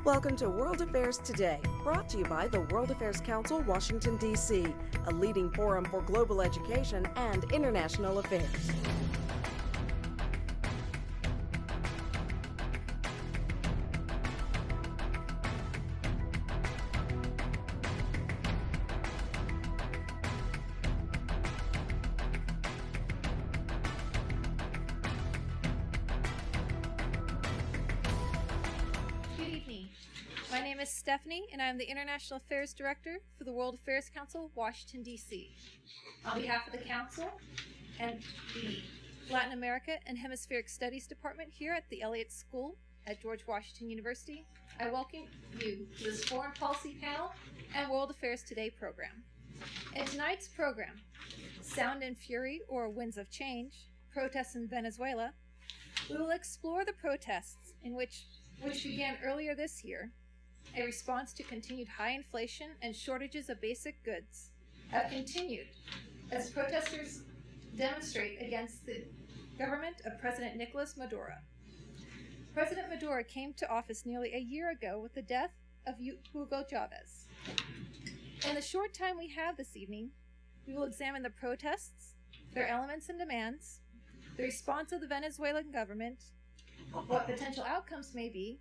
Welcome to World Affairs Today, brought to you by the World Affairs Council, Washington, D.C., a leading forum for global education and international affairs. My name is Stephanie, and I am the International Affairs Director for the World Affairs Council, Washington, D.C. On behalf of the Council and the Latin America and Hemispheric Studies Department here at the Elliott School at George Washington University, I welcome you to this Foreign Policy Panel and World Affairs Today program. In tonight's program, Sound and Fury, or Winds of Change, Protests in Venezuela, we will explore the protests which began earlier this year. A response to continued high inflation and shortages of basic goods have continued as protesters demonstrate against the government of President Nicolas Maduro. President Maduro came to office nearly a year ago with the death of Hugo Chavez. In the short time we have this evening, we will examine the protests, their elements and demands, the response of the Venezuelan government, what potential outcomes may be,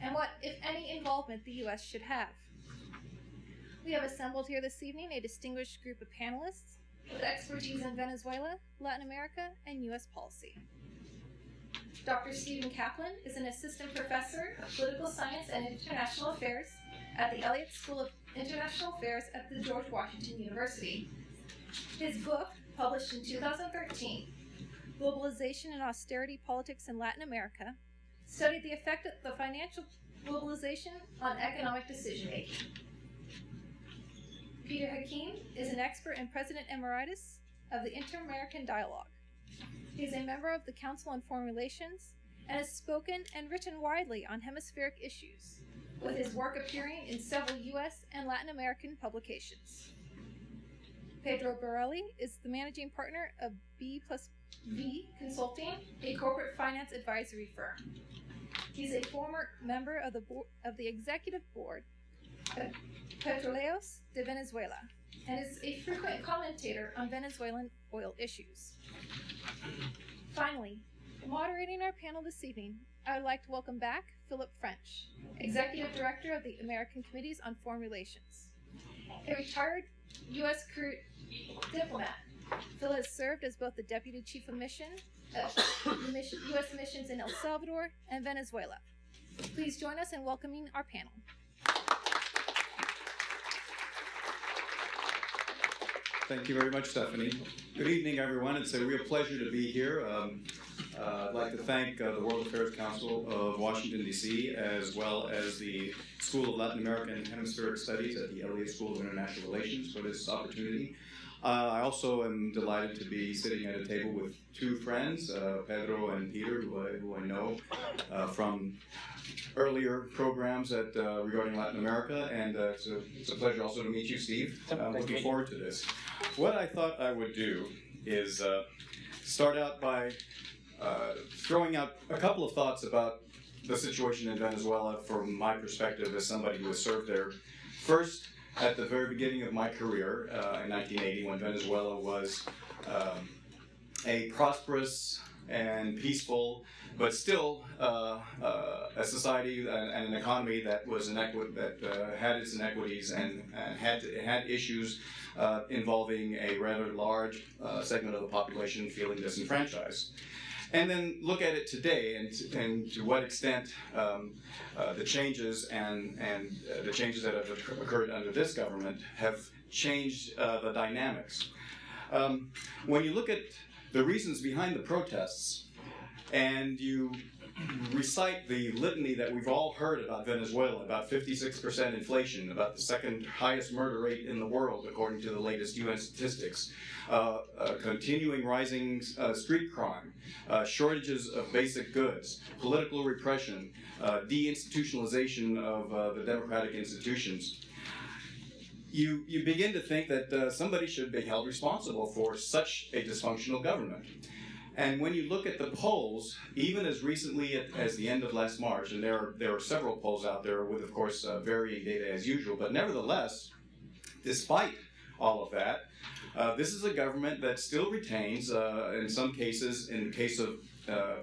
and what, if any, involvement the U.S. should have. We have assembled here this evening a distinguished group of panelists with expertise in Venezuela, Latin America, and U.S. policy. Dr. Stephen Kaplan is an assistant professor of political science and international affairs at the Elliott School of International Affairs at the George Washington University. His book, published in 2013, Globalization and Austerity Politics in Latin America, studied the effect of the financial globalization on economic decision-making. Peter Hakim is an expert and President Emeritus of the Inter-American Dialogue. He is a member of the Council on Foreign Relations and has spoken and written widely on hemispheric issues, with his work appearing in several U.S. and Latin American publications. Pedro Burelli is the managing partner of B+V Consulting, a corporate finance advisory firm. He's a former member of the executive board of Petróleos de Venezuela and is a frequent commentator on Venezuelan oil issues. Finally, moderating our panel this evening, I would like to welcome back Philip French, Executive Director of the American Committees on Foreign Relations. A retired U.S. diplomat, Phil has served as both the Deputy Chief of Mission at U.S. missions in El Salvador and Venezuela. Please join us in welcoming our panel. Thank you very much, Stephanie. Good evening, everyone. It's a real pleasure to be here. I'd like to thank the World Affairs Council of Washington, D.C., as well as the School of Latin American and Hemispheric Studies at the Elliott School of International Relations for this opportunity. I also am delighted to be sitting at a table with two friends, Pedro and Peter, who I know from earlier programs regarding Latin America, and it's a pleasure also to meet you, Steve. I'm looking forward to this. What I thought I would do is start out by throwing out a couple of thoughts about the situation in Venezuela from my perspective as somebody who has served there. First, at the very beginning of my career in 1980, when Venezuela was a prosperous and peaceful, but still a society and an economy that was that had its inequities and had issues involving a rather large segment of the population feeling disenfranchised. And then look at it today, and to what extent the changes and the changes that have occurred under this government have changed the dynamics. When you look at the reasons behind the protests, and you recite the litany that we've all heard about Venezuela, about 56% inflation, about the second highest murder rate in the world, according to the latest UN statistics, continuing rising street crime, shortages of basic goods, political repression, deinstitutionalization of the democratic institutions, you begin to think that somebody should be held responsible for such a dysfunctional government. And when you look at the polls, even as recently as the end of last March, and there are several polls out there with, of course, varying data as usual, but nevertheless, despite all of that, this is a government that still retains, in some cases, in the case of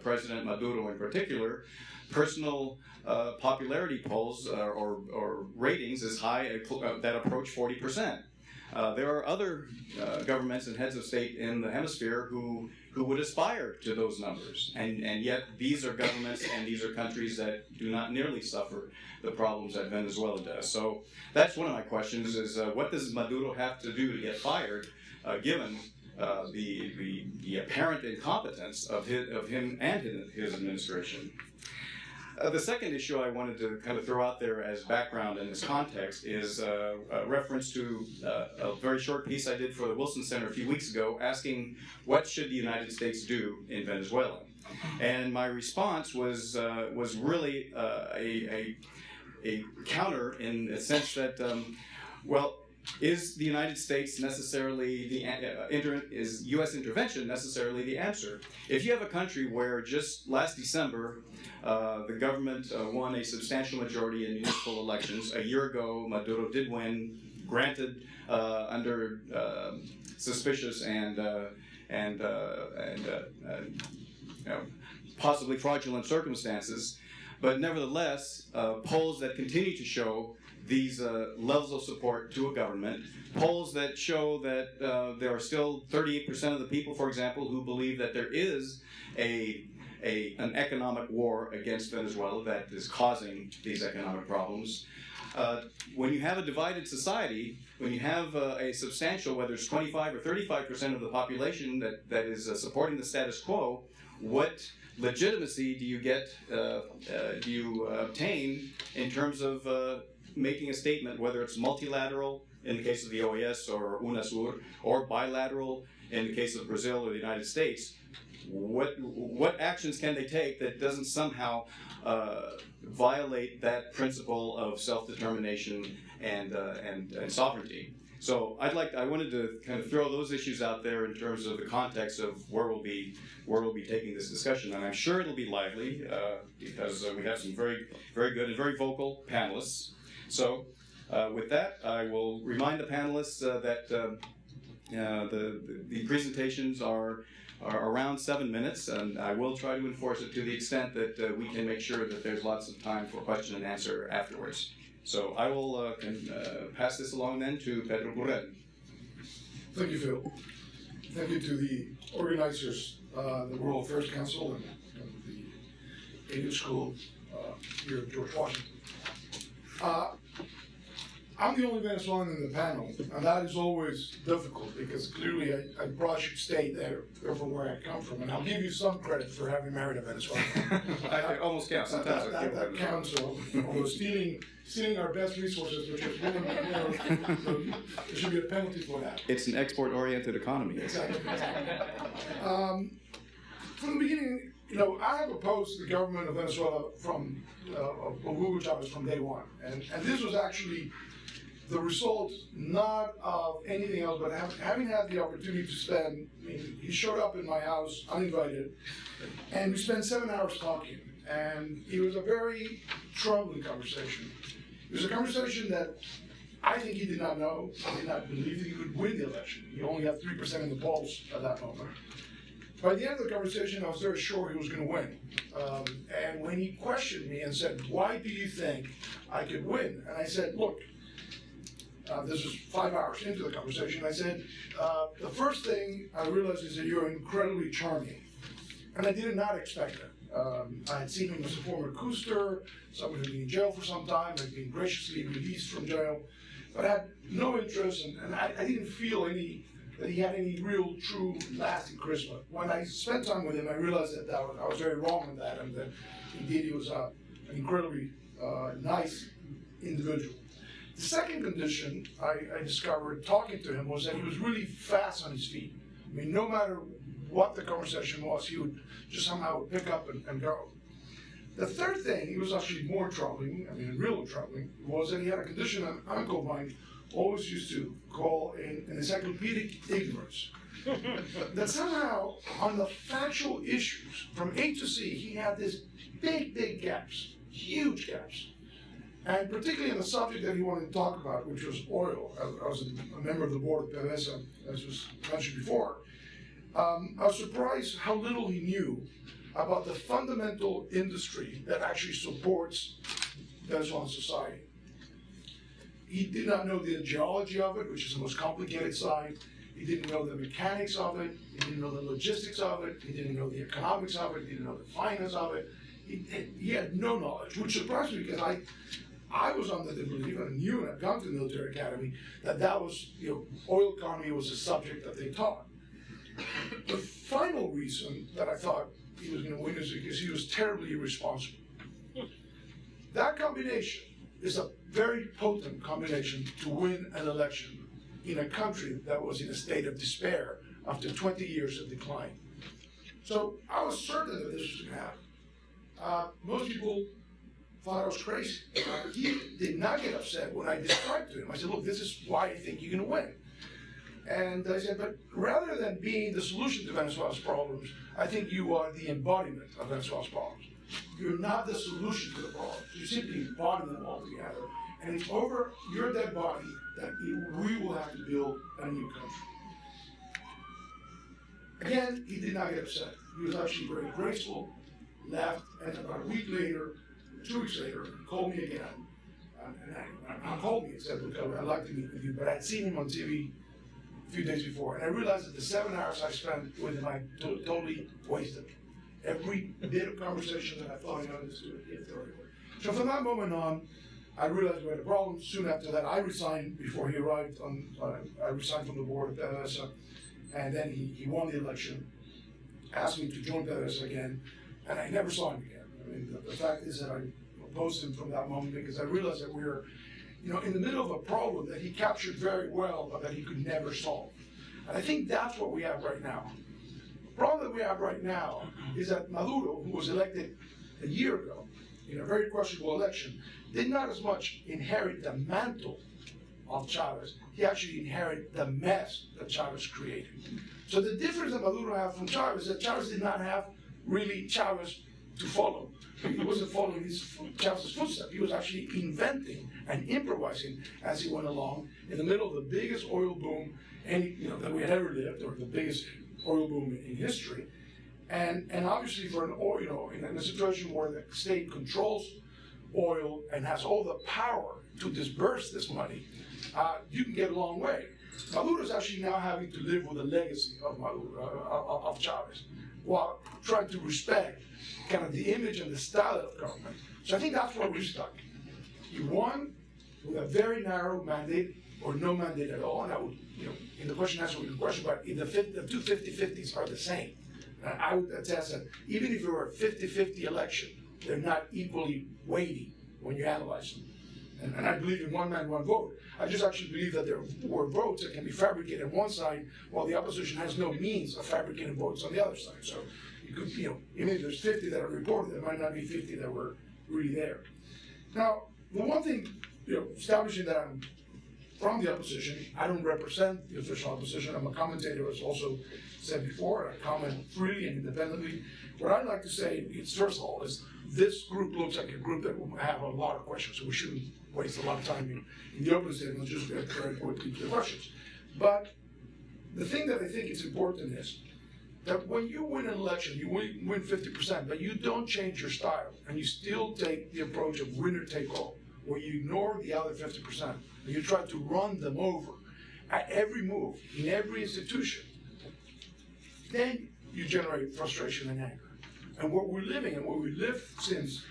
President Maduro in particular, personal popularity polls or ratings as high that approach 40%. There are other governments and heads of state in the hemisphere who would aspire to those numbers, and yet these are governments and these are countries that do not nearly suffer the problems that Venezuela does. So that's one of my questions: is what does Maduro have to do to get fired, given the apparent incompetence of him and his administration? The second issue I wanted to kind of throw out there as background in this context is a reference to a very short piece I did for the Wilson Center a few weeks ago, asking what should the United States do in Venezuela. And my response was really a counter in the sense that, well, is the United States necessarily is U.S. intervention necessarily the answer? If you have a country where just last December the government won a substantial majority in municipal elections, a year ago Maduro did win, granted under suspicious and possibly fraudulent circumstances, but nevertheless polls that continue to show these levels of support to a government, polls that show that there are still 38% of the people, for example, who believe that there is an economic war against Venezuela that is causing these economic problems. When you have a divided society, when you have a substantial, whether it's 25 or 35% of the population that is supporting the status quo, what legitimacy do you get, do you obtain in terms of making a statement, whether it's multilateral in the case of the OAS or UNASUR, or bilateral in the case of Brazil or the United States? What actions can they take that doesn't somehow violate that principle of self-determination and sovereignty? So I wanted to kind of throw those issues out there in terms of the context of where we'll be taking this discussion, and I'm sure it'll be lively because we have some very good and very vocal panelists. So with that, I will remind the panelists that the presentations are around 7 minutes, and I will try to enforce it to the extent that we can make sure that there's lots of time for question and answer afterwards. So I will pass this along then to Pedro Burelli. Thank you, Phil. Thank you to the organizers, the World Affairs Council and the Elliott School here at George Washington. I'm the only Venezuelan in the panel, and that is always difficult because clearly I probably should stay there from where I come from, and I'll give you some credit for having married a Venezuelan. I almost count. Sometimes that counts. Although stealing our best resources, which is really, there should be a penalty for that. It's an export-oriented economy. Exactly. From the beginning, I have opposed the government of Venezuela from Hugo Chavez from day one, and this was actually the result not of anything else, but having had the opportunity to spend. He showed up in my house uninvited, and we spent 7 hours talking, and it was a very troubling conversation. It was a conversation that I think he did not know, he did not believe that he could win the election. He only had 3% in the polls at that moment. By the end of the conversation, I was very sure he was going to win. And when he questioned me and said, "Why do you think I could win?" And I said, "Look, this was 5 hours into the conversation. I said, the first thing I realized is that you're incredibly charming." And I did not expect that. I had seen him as a former coester, someone who had been in jail for some time, had been graciously released from jail, but I had no interest, and I didn't feel that he had any real, true, lasting charisma. When I spent time with him, I realized that I was very wrong on that, and that indeed he was an incredibly nice individual. The second condition I discovered talking to him was that he was really fast on his feet. No matter what the conversation was, he would just somehow pick up and go. The third thing, he was actually more troubling, really troubling, was that he had a condition an uncle of mine always used to call an encyclopedic ignorance. That somehow, on the factual issues, from A to Z, he had these big gaps, huge gaps. And particularly in the subject that he wanted to talk about, which was oil. I was a member of the board of PDVSA, as was mentioned before. I was surprised how little he knew about the fundamental industry that actually supports Venezuelan society. He did not know the geology of it, which is the most complicated side. He didn't know the mechanics of it. He didn't know the logistics of it. He didn't know the economics of it. He didn't know the finance of it. He had no knowledge, which surprised me because I was under the belief, and knew, and I'd gone to the military academy, that was, oil economy was a subject that they taught. The final reason that I thought he was going to win is because he was terribly irresponsible. That combination is a very potent combination to win an election in a country that was in a state of despair after 20 years of decline. So I was certain that this was going to happen. Most people thought I was crazy. He did not get upset when I described to him. I said, look, this is why I think you're going to win. And I said, but rather than being the solution to Venezuela's problems, I think you are the embodiment of Venezuela's problems. You're not the solution to the problems. You simply embody them all together. And it's over your dead body that we will have to build a new country. Again, he did not get upset. He was actually very graceful, left, and about a week later, 2 weeks later, he called me again. And called me and said, look, I'd like to meet with you, but I'd seen him on TV a few days before, and I realized that the 7 hours I spent with him, I totally wasted. Every bit of conversation that I thought I understood, it threw away. So from that moment on, I realized we had a problem. Soon after that, I resigned before he arrived. I resigned from the board of PDVSA, and then he won the election, asked me to join PDVSA again, and I never saw him again. I mean, the fact is that I opposed him from that moment because I realized that we were, in the middle of a problem that he captured very well, but that he could never solve. And I think that's what we have right now. The problem that we have right now is that Maduro, who was elected a year ago in a very questionable election, did not as much inherit the mantle of Chavez, he actually inherited the mess that Chavez created. So the difference that Maduro had from Chavez is that Chavez did not have really Chavez to follow. He wasn't following Chavez's footsteps. He was actually inventing and improvising as he went along in the middle of the biggest oil boom that we had ever lived, or the biggest oil boom in history. And obviously for an oil, in a situation where the state controls oil and has all the power to disperse this money, you can get a long way. Maduro is actually now having to live with the legacy of of Chavez, while trying to respect kind of the image and the style of government. So I think that's where we're stuck. You won with a very narrow mandate or no mandate at all, and I would, in the question answer, we can question about if the two 50-50s are the same. And I would attest that even if it were a 50-50 election, they're not equally weighty when you analyze them. And I believe in one man, one vote. I just actually believe that there were votes that can be fabricated on one side, while the opposition has no means of fabricating votes on the other side. So you could, even if there's 50 that are reported, there might not be 50 that were really there. Now, the one thing, establishing that I'm from the opposition, I don't represent the official opposition. I'm a commentator, as also said before. I comment freely and independently. What I'd like to say is, first of all, is this group looks like a group that will have a lot of questions, so we shouldn't waste a lot of time in the open statement, just get very quickly to the questions. But the thing that I think is important is that when you win an election, you win 50%, but you don't change your style, and you still take the approach of winner take all, where you ignore the other 50%, and you try to run them over at every move, in every institution, then you generate frustration and anger. And what we're living, and what we lived since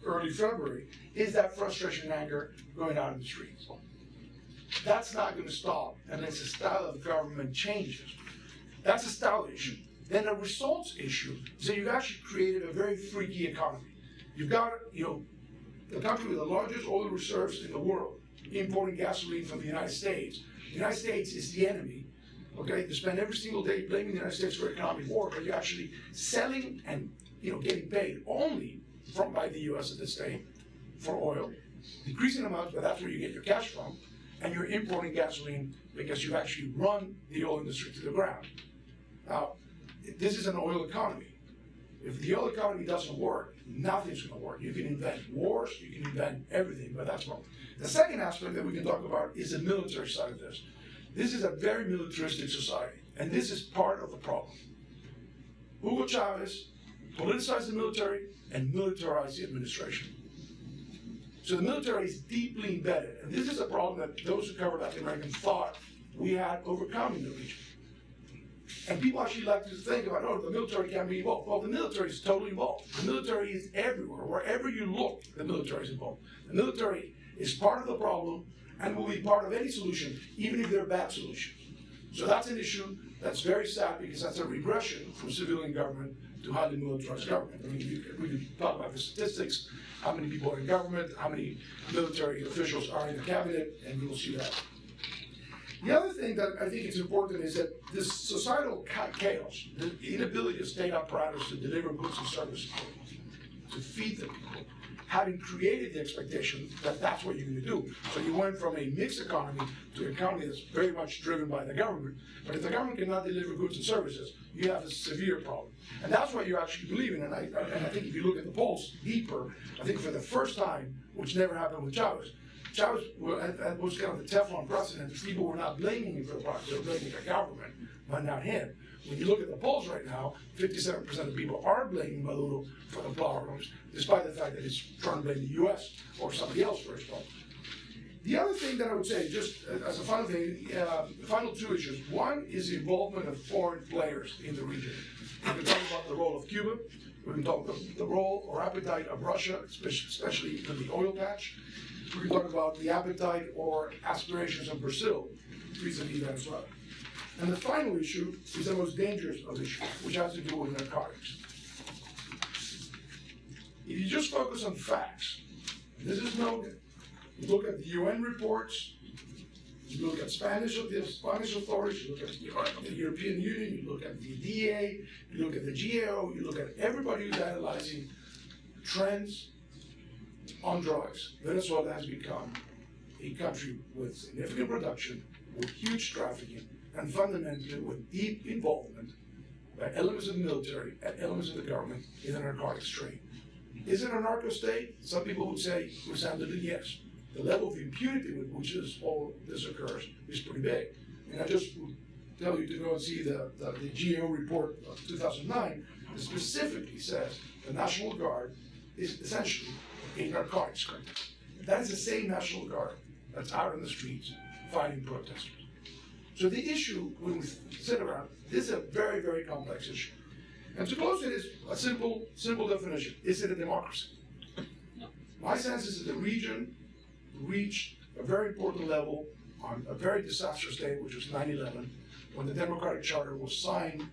early February, is that frustration and anger going out in the streets. That's not going to stop unless the style of government changes. That's a style issue. Then a results issue. So you've actually created a very freaky economy. You've got, the country with the largest oil reserves in the world, importing gasoline from the United States. The United States is the enemy. Okay, you spend every single day blaming the United States for economic war, but you're actually selling and getting paid only by the U.S. at this stage for oil, decreasing amounts, but that's where you get your cash from. and you're importing gasoline because you actually run the oil industry to the ground. Now, this is an oil economy. If the oil economy doesn't work, nothing's going to work. You can invent wars, you can invent everything, but that's wrong. The second aspect that we can talk about is the military side of this. This is a very militaristic society, and this is part of the problem. Hugo Chavez politicized the military and militarized the administration. So the military is deeply embedded, and this is a problem that those who cover Latin American thought we had overcome in the region. And people actually like to think about, oh, the military can't be involved. Well, the military is totally involved. The military is everywhere. Wherever you look, the military is involved. The military is part of the problem and will be part of any solution, even if they're bad solutions. So that's an issue that's very sad because that's a regression from civilian government to highly militarized government. I mean, we can talk about the statistics, how many people are in government, how many military officials are in the cabinet, and we will see that. The other thing that I think is important is that this societal chaos, the inability of state apparatus to deliver goods and services, to feed the people, having created the expectation that that's what you're going to do. So you went from a mixed economy to an economy that's very much driven by the government. But if the government cannot deliver goods and services, you have a severe problem. And that's what you're actually believing. And I think if you look at the polls deeper, I think for the first time, which never happened with Chavez, Chavez was kind of the Teflon president. People were not blaming him for the problem. They were blaming the government, but not him. When you look at the polls right now, 57% of people are blaming Maduro for the problems, despite the fact that he's trying to blame the U.S. or somebody else for his problems. The other thing that I would say, just as a final thing, the final two issues. One is the involvement of foreign players in the region. We can talk about the role of Cuba. We can talk about the role or appetite of Russia, especially in the oil patch. We can talk about the appetite or aspirations of Brazil vis-a-vis Venezuela. And the final issue is the most dangerous of issues, which has to do with narcotics. If you just focus on facts, this is noted. You look at the UN reports, you look at Spanish authorities, you look at the European Union, you look at the DA, you look at the GAO, you look at everybody who's analyzing trends on drugs. Venezuela has become a country with significant production, with huge trafficking, and fundamentally with deep involvement by elements of the military and elements of the government in the narcotics trade. Is it a narco state? Some people would say, resoundingly, yes. The level of impunity with which all this occurs is pretty big. And I just would tell you to go and see the GAO report of 2009 that specifically says the National Guard is essentially a narcotics country. That is the same National Guard that's out in the streets fighting protesters. So the issue, when we sit around, this is a very, very complex issue. And to close it is a simple definition. Is it a democracy? My sense is that the region reached a very important level on a very disastrous day, which was 9/11, when the Democratic Charter was signed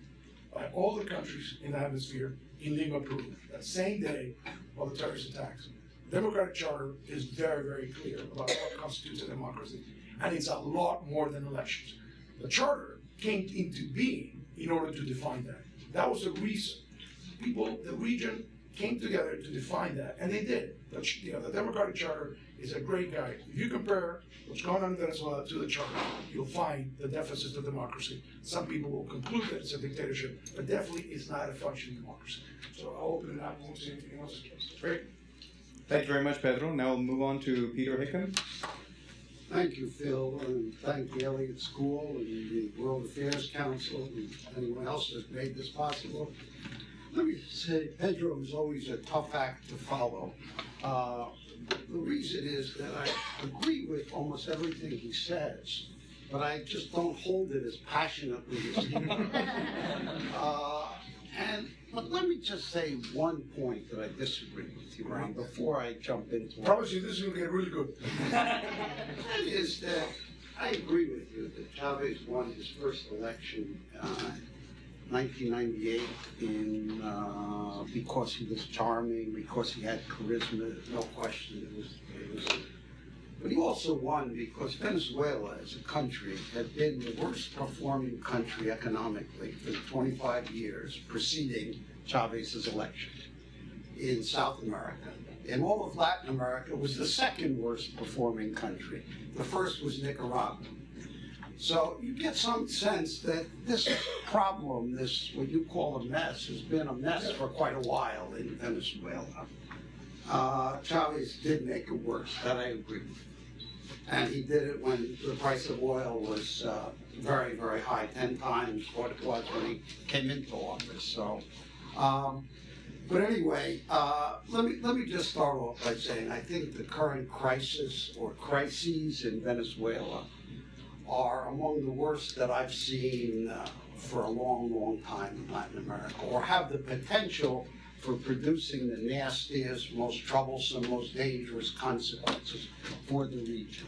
by all the countries in the hemisphere in Lima, Peru, that same day of the terrorist attacks. The Democratic Charter is very, very clear about what constitutes a democracy, and it's a lot more than elections. The Charter came into being in order to define that. That was the reason. The region came together to define that, and they did. The Democratic Charter is a great guide. If you compare what's going on in Venezuela to the Charter, you'll find the deficits of democracy. Some people will conclude that it's a dictatorship, but definitely it's not a functioning democracy. So I'll open it up. I won't say anything else. Great. Thank you very much, Pedro. Now we'll move on to Peter Hakim. Thank you, Phil, and thank the Elliott School and the World Affairs Council and anyone else that made this possible. Let me say, Pedro is always a tough act to follow. The reason is that I agree with almost everything he says, but I just don't hold it as passionately as he does. But let me just say one point that I disagree with you on before I jump into it. I promise you this is going to get really good. That is that I agree with you that Chavez won his first election 1998 because he was charming, because he had charisma, no question. But he also won because Venezuela as a country had been the worst performing country economically for the 25 years preceding Chavez's election in South America. in all of Latin America, was the second worst performing country. The first was Nicaragua. So you get some sense that this problem, this what you call a mess, has been a mess for quite a while in Venezuela. Chavez did make it worse, that I agree with. And he did it when the price of oil was very, very high, 10 times what it was when he came into office. So, but anyway, let me just start off by saying I think the current crisis or crises in Venezuela are among the worst that I've seen for a long, long time in Latin America, or have the potential for producing the nastiest, most troublesome, most dangerous consequences for the region.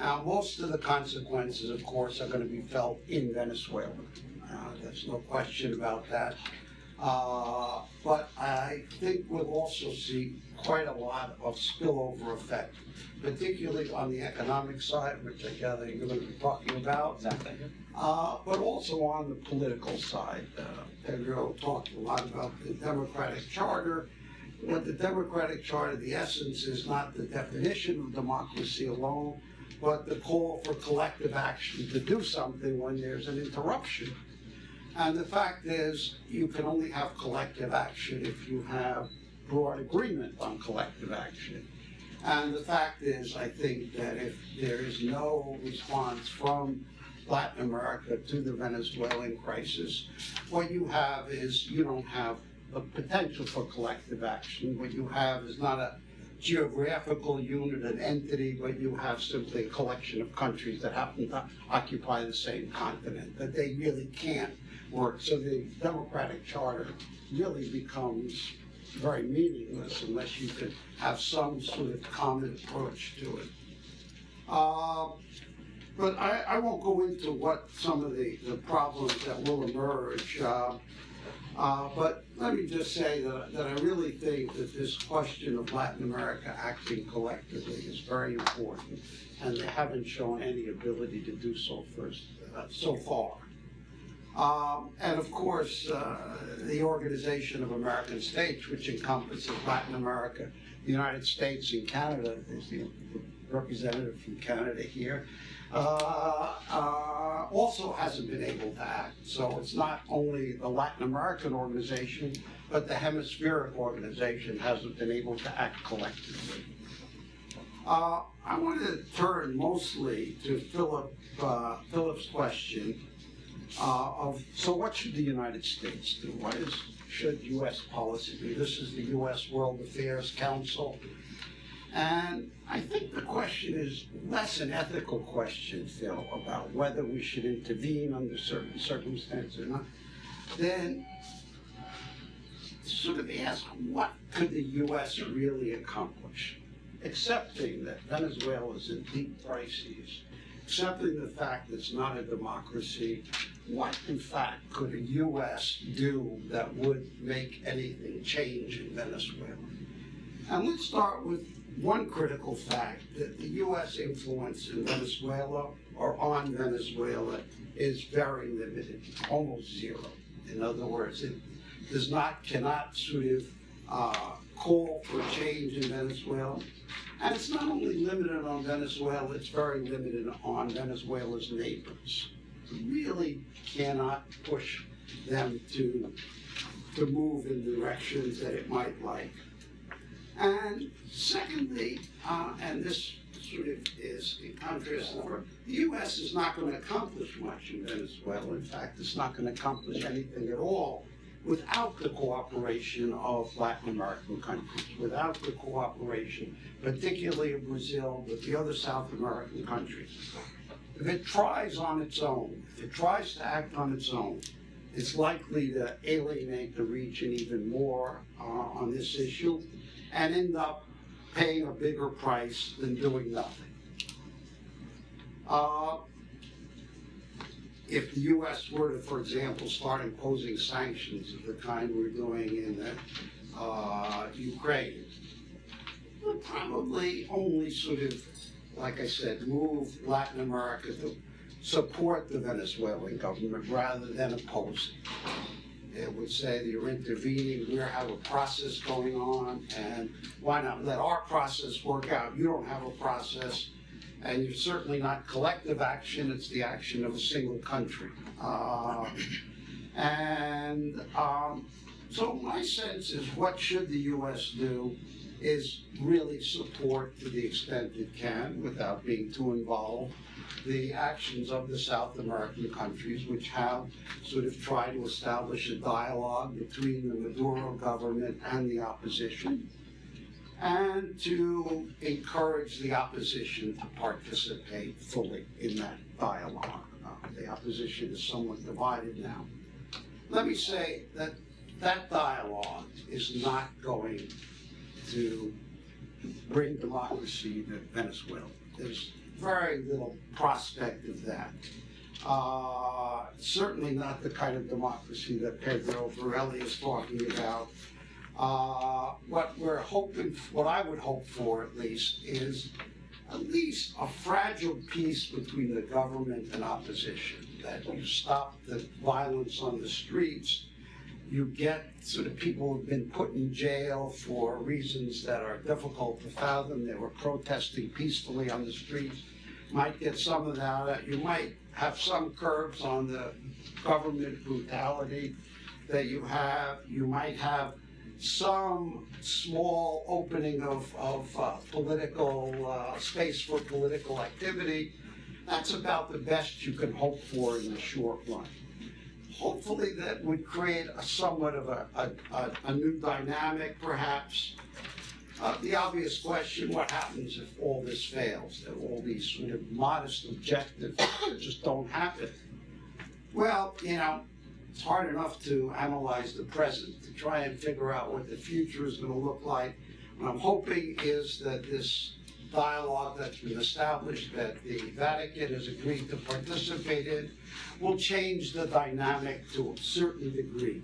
Now, most of the consequences, of course, are going to be felt in Venezuela. There's no question about that. But I think we'll also see quite a lot of spillover effect, particularly on the economic side, which I gather you're going to be talking about. Exactly. But also on the political side. Pedro talked a lot about the democratic charter. What the democratic charter, the essence is not the definition of democracy alone, but the call for collective action to do something when there's an interruption. And the fact is, you can only have collective action if you have broad agreement on collective action. And the fact is, I think that if there is no response from Latin America to the Venezuelan crisis, what you have is you don't have the potential for collective action. What you have is not a geographical unit, an entity, but you have simply a collection of countries that happen to occupy the same continent, that they really can't work. So the democratic charter really becomes very meaningless unless you could have some sort of common approach to it. But I won't go into what some of the problems that will emerge. But let me just say that I really think that this question of Latin America acting collectively is very important, and they haven't shown any ability to do so so far. And of course, the Organization of American States, which encompasses Latin America, the United States, and Canada. There's the representative from Canada here. Also hasn't been able to act. So it's not only the Latin American organization, but the hemispheric organization hasn't been able to act collectively. I want to turn mostly to Philip's question so what should the United States do? What should U.S. policy do? This is the U.S. World Affairs Council. And I think the question is less an ethical question, Phil, about whether we should intervene under certain circumstances or not, than sort of ask what could the U.S. really accomplish, accepting that Venezuela is in deep crises, accepting the fact that it's not a democracy. What, in fact, could the U.S. do that would make anything change in Venezuela? And let's start with one critical fact, that the U.S. influence in Venezuela or on Venezuela is very limited, almost zero. In other words, it cannot sort of call for change in Venezuela. And it's not only limited on Venezuela, it's very limited on Venezuela's neighbors. It really cannot push them to move in directions that it might like. And secondly, and this sort of is in contrast, the U.S. is not going to accomplish much in Venezuela. In fact, it's not going to accomplish anything at all without the cooperation of Latin American countries, without the cooperation, particularly of Brazil, with the other South American countries. If it tries on its own, if it tries to act on its own, it's likely to alienate the region even more on this issue and end up paying a bigger price than doing nothing. If the U.S. were to, for example, start imposing sanctions of the kind we're doing in Ukraine, it would probably only sort of, like I said, move Latin America to support the Venezuelan government rather than oppose it. It would say that you're intervening, we have a process going on, and why not let our process work out? You don't have a process, and you're certainly not collective action, it's the action of a single country. So my sense is what should the U.S. do is really support to the extent it can, without being too involved, the actions of the South American countries which have sort of tried to establish a dialogue between the Maduro government and the opposition, and to encourage the opposition to participate fully in that dialogue. The opposition is somewhat divided now. Let me say that that dialogue is not going to bring democracy to Venezuela. There's very little prospect of that. Certainly not the kind of democracy that Pedro Burelli is talking about. What I would hope for at least a fragile peace between the government and opposition, that you stop the violence on the streets, you get sort of people who've been put in jail for reasons that are difficult to fathom. They were protesting peacefully on the streets. Might get some of that. You might have some curbs on the government brutality that you have. You might have some small opening of political space for political activity. That's about the best you can hope for in the short run. Hopefully that would create somewhat of a new dynamic, perhaps. The obvious question, what happens if all this fails, that all these sort of modest objectives just don't happen? Well, it's hard enough to analyze the present, to try and figure out what the future is going to look like. What I'm hoping is that this dialogue that's been established, that the Vatican has agreed to participate in, will change the dynamic to a certain degree.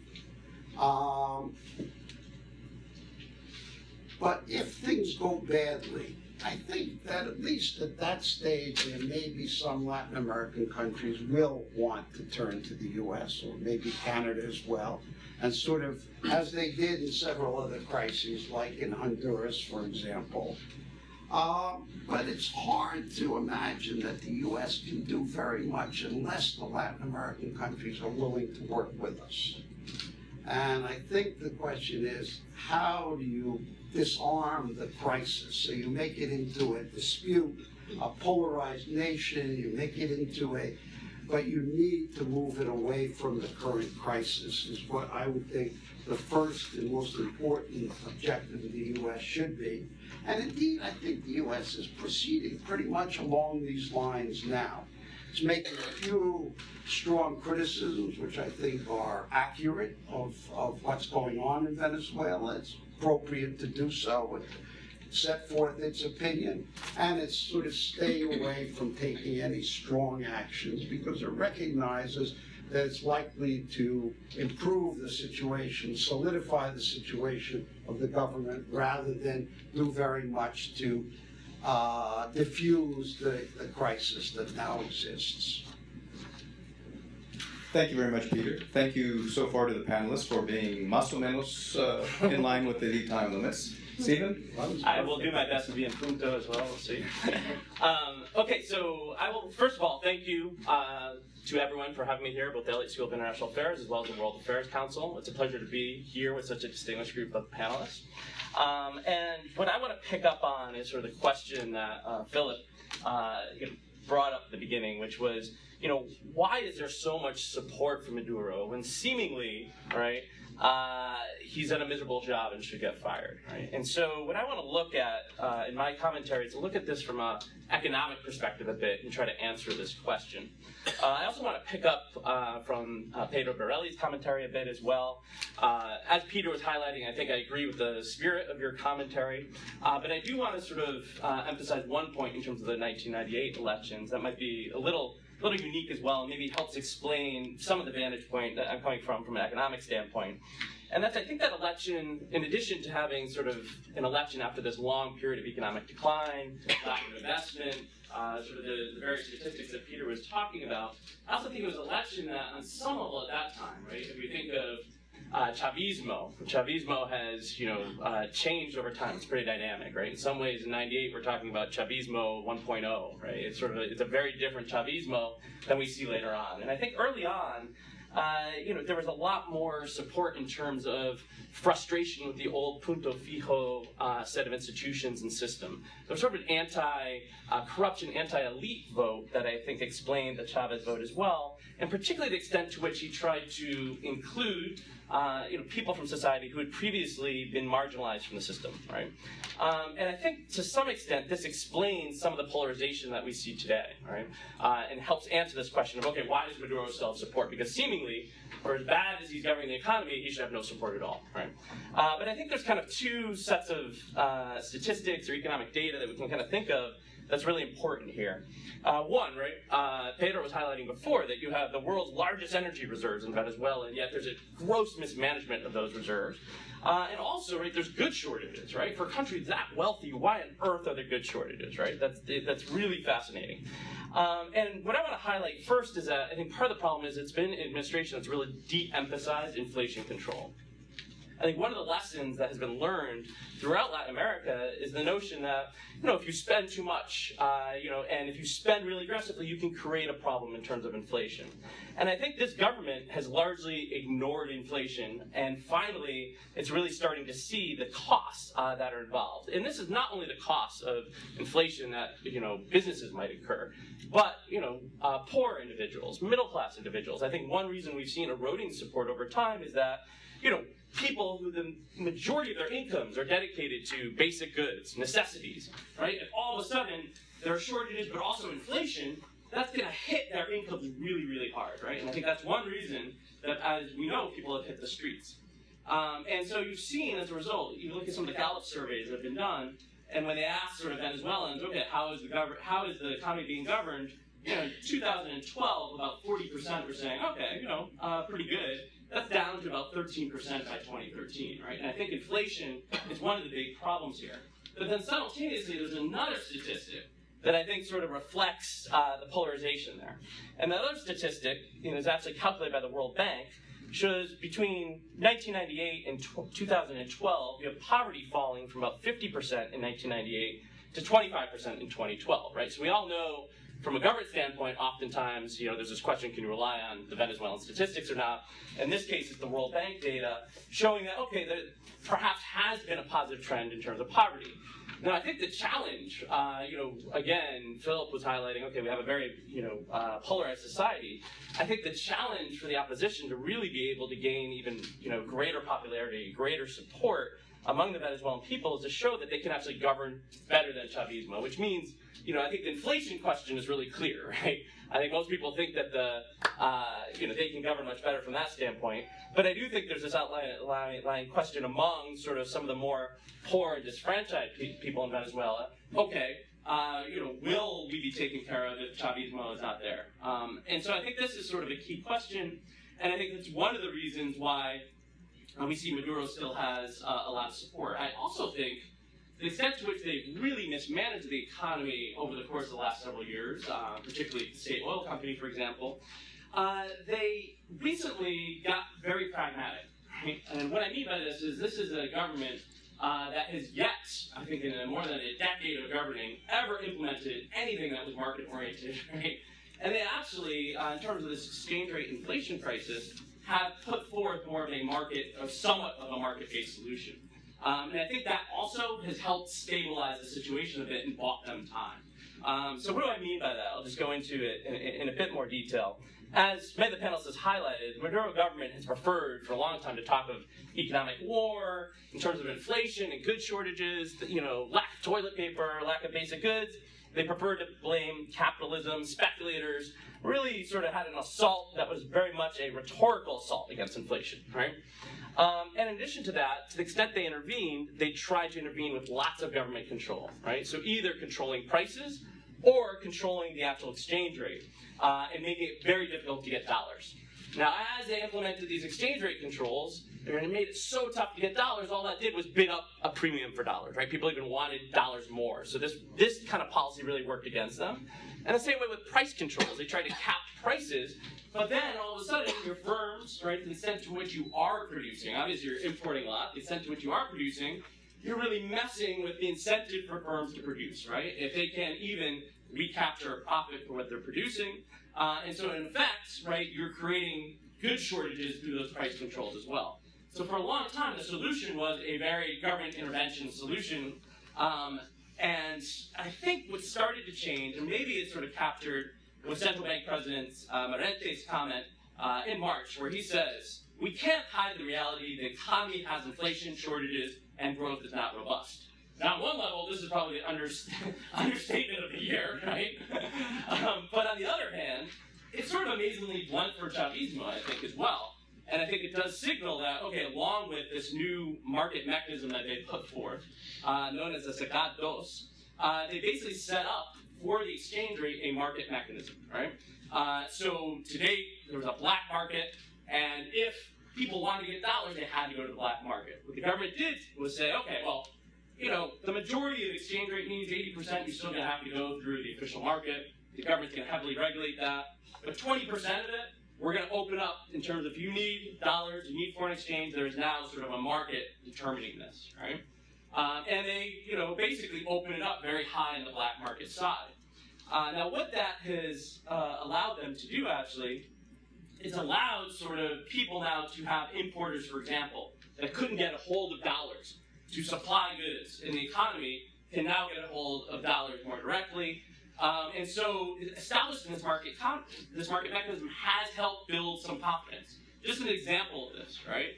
But if things go badly, I think that at least at that stage, there may be some Latin American countries will want to turn to the U.S., or maybe Canada as well, and sort of, as they did in several other crises, like in Honduras, for example. But it's hard to imagine that the U.S. can do very much unless the Latin American countries are willing to work with us. And I think the question is, how do you disarm the crisis? So you make it into a dispute, a polarized nation, you make it into but you need to move it away from the current crisis, is what I would think the first and most important objective of the U.S. should be. And indeed, I think the U.S. is proceeding pretty much along these lines now. It's making a few strong criticisms, which I think are accurate, of what's going on in Venezuela. It's appropriate to do so, set forth its opinion, and it's sort of staying away from taking any strong actions because it recognizes that it's likely to improve the situation, solidify the situation of the government, rather than do very much to diffuse the crisis that now exists. Thank you very much, Peter. Thank you so far to the panelists for being más o menos in line with the lead time limits. Stephen? I will do my best to be in punto as well, we'll see. Okay, so I will, first of all, thank you to everyone for having me here, both the Elliott School of International Affairs as well as the World Affairs Council. It's a pleasure to be here with such a distinguished group of panelists. And what I want to pick up on is sort of the question that Philip brought up at the beginning, which was, why is there so much support for Maduro when seemingly, right, he's done a miserable job and should get fired, right? And so what I want to look at in my commentary is to look at this from an economic perspective a bit and try to answer this question. I also want to pick up from Pedro Burelli's commentary a bit as well. As Peter was highlighting, I think I agree with the spirit of your commentary, but I do want to sort of emphasize one point in terms of the 1998 elections that might be a little unique as well, and maybe helps explain some of the vantage point that I'm coming from an economic standpoint. And that's, I think, that election, in addition to having sort of an election after this long period of economic decline, lack of investment, sort of the various statistics that Peter was talking about, I also think it was an election that, on some level at that time, right, if we think of Chavismo. Chavismo has, changed over time. It's pretty dynamic, right? In some ways, in '98, we're talking about Chavismo 1.0, right? It's a very different Chavismo than we see later on. And I think early on, there was a lot more support in terms of frustration with the old punto fijo set of institutions and system. There was sort of an anti-corruption, anti-elite vote that I think explained the Chavez vote as well, and particularly the extent to which he tried to include people from society who had previously been marginalized from the system, right? And I think to some extent this explains some of the polarization that we see today, right? And helps answer this question of, okay, why does Maduro still have support? Because seemingly, for as bad as he's governing the economy, he should have no support at all, right? But I think there's kind of two sets of statistics or economic data that we can kind of think of that's really important here. One, right, Pedro was highlighting before that you have the world's largest energy reserves in Venezuela, and yet there's a gross mismanagement of those reserves. And also, right, there's goods shortages, right? For countries that wealthy, why on earth are there goods shortages, right? That's really fascinating. And what I want to highlight first is that I think part of the problem is it's been an administration that's really de-emphasized inflation control. I think one of the lessons that has been learned throughout Latin America is the notion that, if you spend too much, and if you spend really aggressively, you can create a problem in terms of inflation. And I think this government has largely ignored inflation, and finally, it's really starting to see the costs that are involved. And this is not only the costs of inflation that, businesses might incur, but, poor individuals, middle-class individuals. I think one reason we've seen eroding support over time is that, people who the majority of their incomes are dedicated to basic goods, necessities, right? And all of a sudden, there are shortages, but also inflation, that's going to hit their incomes really, really hard, right? And I think that's one reason that, as we know, people have hit the streets. And so you've seen, as a result, you look at some of the Gallup surveys that have been done, and when they ask sort of Venezuelans, okay, how is the economy being governed? In 2012, about 40% were saying, okay, pretty good. That's down to about 13% by 2013, right? And I think inflation is one of the big problems here. But then simultaneously, there's another statistic that I think sort of reflects the polarization there. And that other statistic, is actually calculated by the World Bank, shows between 1998 and 2012, you have poverty falling from about 50% in 1998 to 25% in 2012, right? So we all know, from a government standpoint, oftentimes, there's this question, can you rely on the Venezuelan statistics or not? In this case, it's the World Bank data showing that, okay, there perhaps has been a positive trend in terms of poverty. Now, I think the challenge, again, Philip was highlighting, okay, we have a very, polarized society. I think the challenge for the opposition to really be able to gain even, greater popularity, greater support among the Venezuelan people is to show that they can actually govern better than Chavismo, which means, I think the inflation question is really clear, right? I think most people think that they can govern much better from that standpoint. But I do think there's this outlying question among sort of some of the more poor and disfranchised people in Venezuela. Okay, will we be taken care of if Chavismo is not there? And so I think this is sort of a key question, and I think it's one of the reasons why we see Maduro still has a lot of support. I also think the extent to which they've really mismanaged the economy over the course of the last several years, particularly the state oil company, for example, they recently got very pragmatic. Right? And what I mean by this is a government that has yet, I think in more than a decade of governing, ever implemented anything that was market-oriented. Right? And they actually, in terms of this exchange rate inflation crisis, have put forth more of a somewhat of a market-based solution. And I think that also has helped stabilize the situation a bit and bought them time. So what do I mean by that? I'll just go into it in a bit more detail. As many of the panelists has highlighted, the Maduro government has preferred for a long time to talk of economic war, in terms of inflation and goods shortages, lack of toilet paper, lack of basic goods. They preferred to blame capitalism, speculators, really sort of had an assault that was very much a rhetorical assault against inflation, right? And in addition to that, to the extent they intervened, they tried to intervene with lots of government control, right? So either controlling prices or controlling the actual exchange rate and making it very difficult to get dollars. Now, as they implemented these exchange rate controls, and it made it so tough to get dollars, all that did was bid up a premium for dollars, right? People even wanted dollars more. So this kind of policy really worked against them. And the same way with price controls. They tried to cap prices, but then all of a sudden your firms, right, the extent to which you are producing, obviously you're importing a lot, the extent to which you are producing, you're really messing with the incentive for firms to produce, right? If they can even recapture a profit for what they're producing. And so in effect, right, you're creating goods shortages through those price controls as well. So for a long time, the solution was a very government intervention solution. And I think what started to change, and maybe it sort of captured with Central Bank President Morente's comment in March, where he says, we can't hide the reality the economy has inflation, shortages, and growth is not robust. Now, on one level, this is probably the understatement of the year, right? But on the other hand, it's sort of amazingly blunt for Chavismo, I think, as well. And I think it does signal that, okay, along with this new market mechanism that they put forth, known as the Secat Dos, they basically set up for the exchange rate a market mechanism, right? So to date, there was a black market, and if people wanted to get dollars, they had to go to the black market. What the government did was say, okay, well, you know, the majority of the exchange rate means 80%, you're still going to have to go through the official market. The government's going to heavily regulate that. But 20% of it, we're going to open up in terms of if you need dollars, you need foreign exchange, there's now sort of a market determining this, right? And they, you know, basically open it up very high in the black market side. Now, what that has allowed them to do, actually, is allowed sort of people now to have importers, for example, that couldn't get a hold of dollars to supply goods in the economy can now get a hold of dollars more directly. And so establishing this market mechanism has helped build some confidence. Just an example of this, right?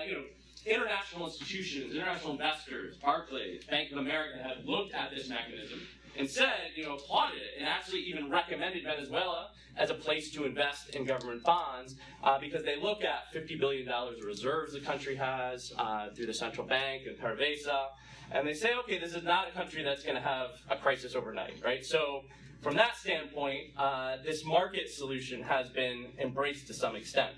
You know, international institutions, international investors, Barclays, Bank of America have looked at this mechanism and said, you know, applauded it, and actually even recommended Venezuela as a place to invest in government bonds because they look at $50 billion of reserves the country has through the central bank and PDVSA, and they say, okay, this is not a country that's going to have a crisis overnight, right? So from that standpoint, this market solution has been embraced to some extent.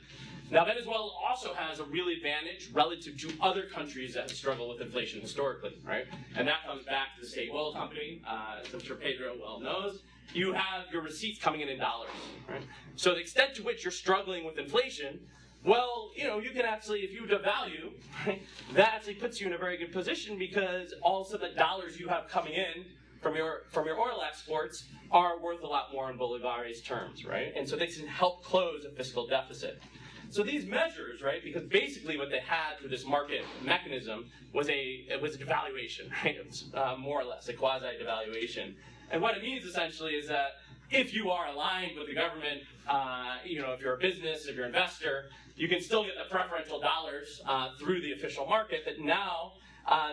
Now, Venezuela also has a real advantage relative to other countries that have struggled with inflation historically, right? And that comes back to the state oil company, as I'm sure Pedro well knows. You have your receipts coming in dollars, right? So the extent to which you're struggling with inflation, well, you know, you can actually, if you devalue, right, that actually puts you in a very good position because also the dollars you have coming in from your oil exports are worth a lot more in Bolivares terms, right? And so they can help close a fiscal deficit. So these measures, right, because basically what they had through this market mechanism was a devaluation, right? It was more or less a quasi-devaluation. And what it means essentially is that if you are aligned with the government, you know, if you're a business, if you're an investor, you can still get the preferential dollars through the official market that now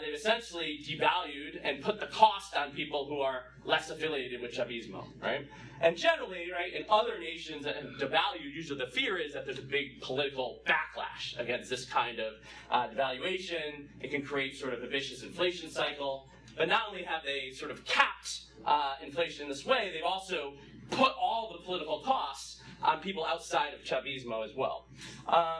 they've essentially devalued and put the cost on people who are less affiliated with Chavismo, right? And generally, right, in other nations that have devalued, usually the fear is that there's a big political backlash against this kind of devaluation. It can create sort of a vicious inflation cycle. But not only have they sort of capped inflation in this way, they've also put all the political costs on people outside of Chavismo as well.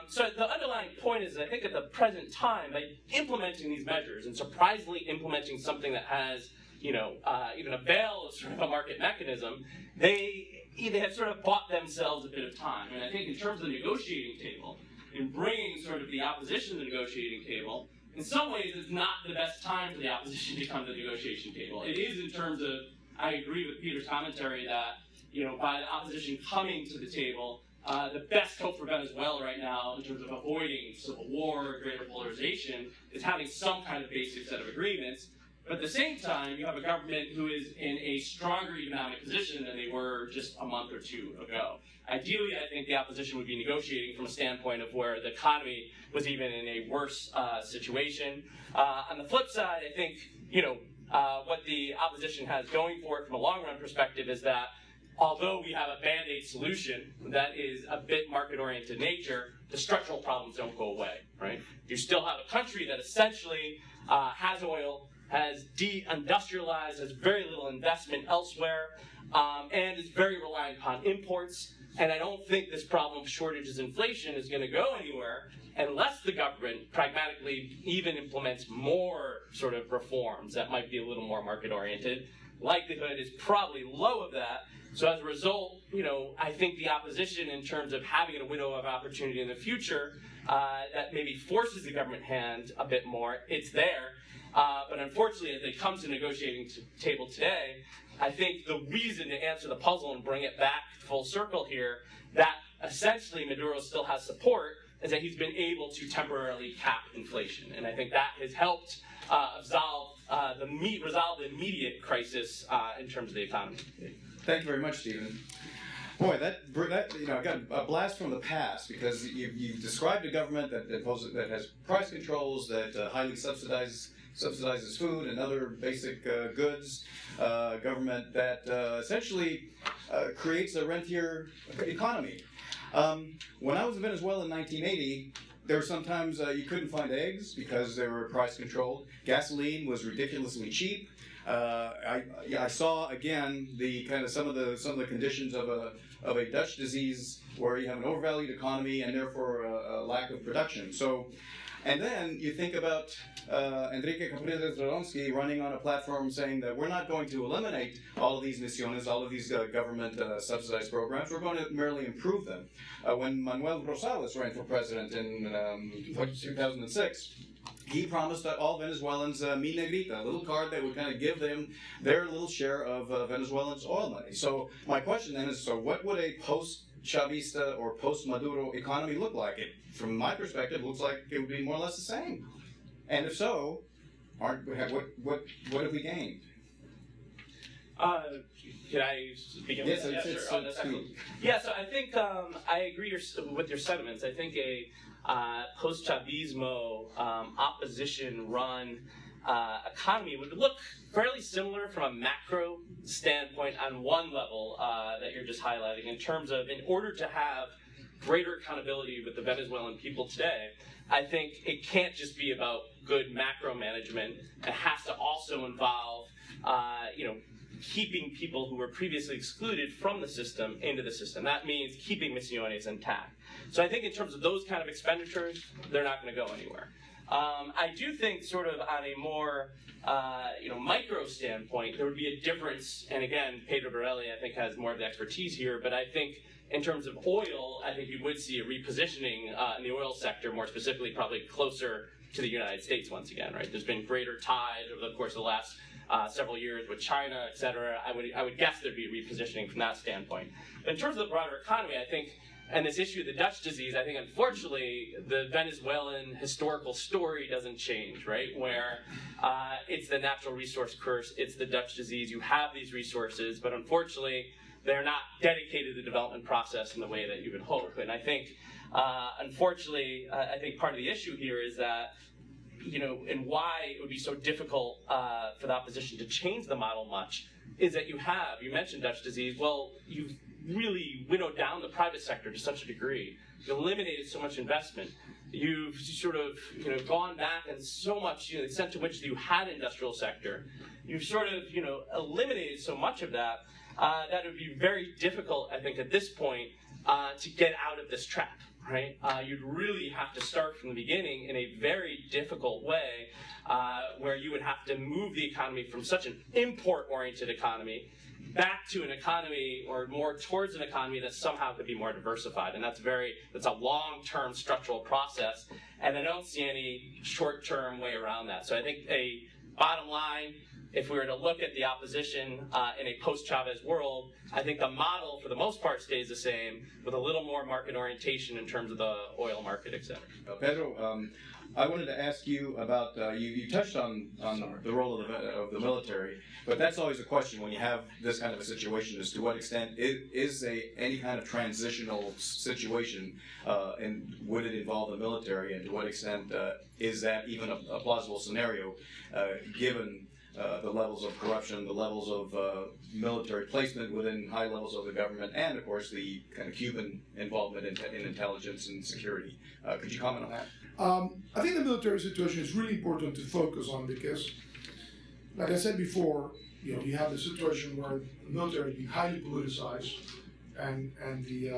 So the underlying point is, I think at the present time, by implementing these measures and surprisingly implementing something that has, you know, even a veil of sort of a market mechanism, they have sort of bought themselves a bit of time. And I think in terms of the negotiating table, in bringing sort of the opposition to the negotiating table, in some ways it's not the best time for the opposition to come to the negotiation table. It is in terms of, I agree with Peter's commentary that, you know, by the opposition coming to the table, the best hope for Venezuela right now in terms of avoiding civil war, greater polarization, is having some kind of basic set of agreements. But at the same time, you have a government who is in a stronger economic position than they were just a month or two ago. Ideally, I think the opposition would be negotiating from a standpoint of where the economy was even in a worse situation. On the flip side, I think, you know, what the opposition has going for it from a long-run perspective is that although we have a band-aid solution that is a bit market-oriented nature, the structural problems don't go away, right? You still have a country that essentially has oil, has de-industrialized, has very little investment elsewhere, and is very reliant upon imports. And I don't think this problem of shortages inflation is going to go anywhere unless the government pragmatically even implements more sort of reforms that might be a little more market-oriented. Likelihood is probably low of that. So as a result, I think the opposition in terms of having a window of opportunity in the future that maybe forces the government hand a bit more, it's there. But unfortunately, as they come to the negotiating table today, I think the reason to answer the puzzle and bring it back full circle here, that essentially Maduro still has support, is that he's been able to temporarily cap inflation. And I think that has helped resolve the immediate crisis in terms of the economy. Thank you very much, Stephen. Boy, that I got a blast from the past, because you described a government that has price controls, that highly subsidizes food and other basic goods, government that essentially creates a rentier economy. When I was in Venezuela in 1980, there were sometimes you couldn't find eggs because they were price controlled. Gasoline was ridiculously cheap. I saw again the kind of some of the conditions of a Dutch disease where you have an overvalued economy and therefore a lack of production. So, and then you think about Enrique Capriles running on a platform saying that we're not going to eliminate all of these misiones, all of these government subsidized programs. We're going to merely improve them. When Manuel Rosales ran for president in 2006. He promised that all Venezuelans mi negrita, a little card that would kind of give them their little share of Venezuelans' oil money. So my question then is, so what would a post-Chavista or post-Maduro economy look like? From my perspective, it looks like it would be more or less the same. And if so, what have we gained? Can I begin with that? Yes, sure. Yeah, so I think I agree with your sentiments. I think a post-Chavismo opposition-run economy would look fairly similar from a macro standpoint on one level that you're just highlighting, in terms of, in order to have greater accountability with the Venezuelan people today, I think it can't just be about good macro management. It has to also involve, keeping people who were previously excluded from the system into the system. That means keeping misiones intact. So I think in terms of those kind of expenditures, they're not going to go anywhere. I do think, sort of on a more micro standpoint, there would be a difference. And again, Pedro Burelli, I think, has more of the expertise here. But I think in terms of oil, I think you would see a repositioning in the oil sector, more specifically, probably closer to the United States once again. Right? There's been greater ties over the course of the last several years with China, et cetera. I would guess there'd be repositioning from that standpoint. But in terms of the broader economy, I think, and this issue of the Dutch disease, I think, unfortunately, the Venezuelan historical story doesn't change, right? Where it's the natural resource curse, it's the Dutch disease. You have these resources, but unfortunately, they're not dedicated to the development process in the way that you would hope. And I think, unfortunately, I think part of the issue here is that, and why it would be so difficult for the opposition to change the model much, is that you mentioned Dutch disease, well, you've really winnowed down the private sector to such a degree. You've eliminated so much investment. You've sort of gone back, and so much, the extent to which you had industrial sector, you've sort of eliminated so much of that that it would be very difficult, I think, at this point to get out of this trap. Right? You'd really have to start from the beginning in a very difficult way, where you would have to move the economy from such an import-oriented economy back to an economy, or more towards an economy that somehow could be more diversified. And that's a long-term structural process, and I don't see any short-term way around that. So I think a bottom line, if we were to look at the opposition in a post-Chavez world, I think the model, for the most part, stays the same, with a little more market orientation in terms of the oil market, et cetera. Pedro, I wanted to ask you about, you touched on the role of the military, but that's always a question when you have this kind of a situation, as to what extent is any kind of transitional situation, and would it involve the military, and to what extent is that even a plausible scenario, given the levels of corruption, the levels of military placement within high levels of the government, and of course the kind of Cuban involvement in intelligence and security. Could you comment on that? I think the military situation is really important to focus on, because, like I said before, you have the situation where the military has been highly politicized, and the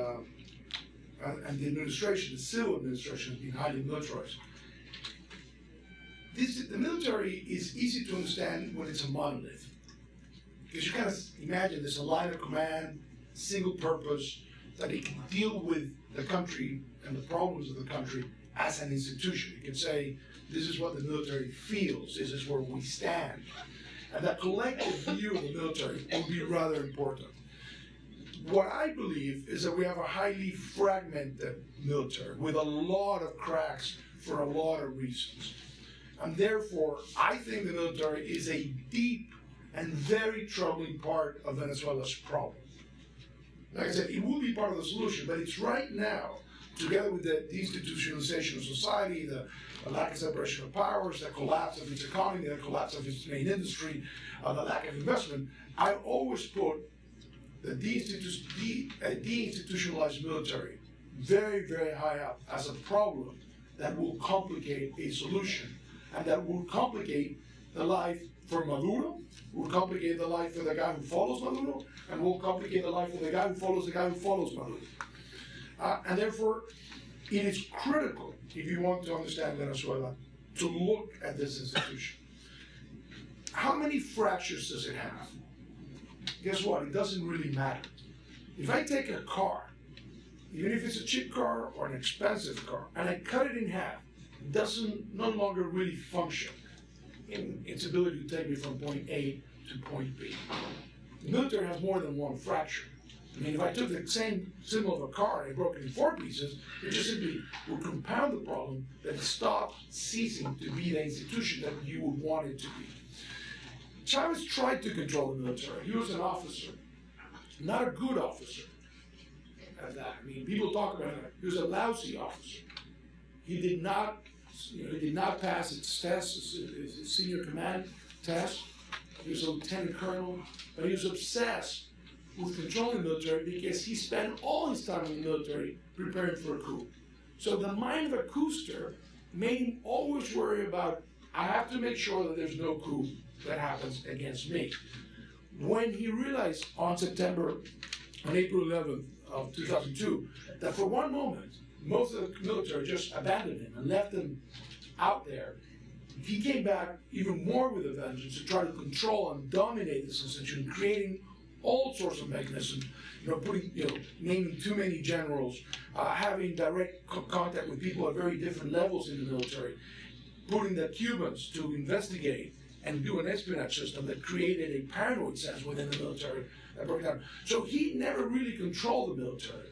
administration, the civil administration, has been highly militarized. The military is easy to understand when it's a monolith, because you kind of imagine there's a line of command, single purpose, that it can deal with the country and the problems of the country as an institution. You can say, this is what the military feels, this is where we stand. And that collective view of the military will be rather important. What I believe is that we have a highly fragmented military with a lot of cracks for a lot of reasons. And therefore, I think the military is a deep and very troubling part of Venezuela's problem. Like I said, it will be part of the solution, but it's right now, together with the deinstitutionalization of society, the lack of separation of powers, the collapse of its economy, the collapse of its main industry, the lack of investment, I always put the deinstitutionalized military very, very high up as a problem that will complicate a solution, and that will complicate the life for Maduro, will complicate the life for the guy who follows Maduro, and will complicate the life for the guy who follows Maduro. And therefore, it is critical, if you want to understand Venezuela, to look at this institution. How many fractures does it have? Guess what? It doesn't really matter. If I take a car, even if it's a cheap car or an expensive car, and I cut it in half, it doesn't no longer really function in its ability to take me from point A to point B. The military has more than one fracture. I mean, if I took the same symbol of a car and I broke it in 4 pieces, it just simply would compound the problem that it stopped ceasing to be the institution that you would want it to be. Chavez tried to control the military. He was an officer, not a good officer at that. I mean, people talk about it. He was a lousy officer. He did not pass its test, his senior command test. He was a lieutenant colonel, but he was obsessed with controlling the military because he spent all his time in the military preparing for a coup. So the mind of a coupster made him always worry about, I have to make sure that there's no coup that happens against me. When he realized on April 11th of 2002, that for one moment, most of the military just abandoned him and left him out there, he came back even more with a vengeance to try to control and dominate this institution, creating all sorts of mechanisms, naming too many generals, having direct contact with people at very different levels in the military, putting the Cubans to investigate and do an espionage system that created a paranoid sense within the military that broke down. So he never really controlled the military.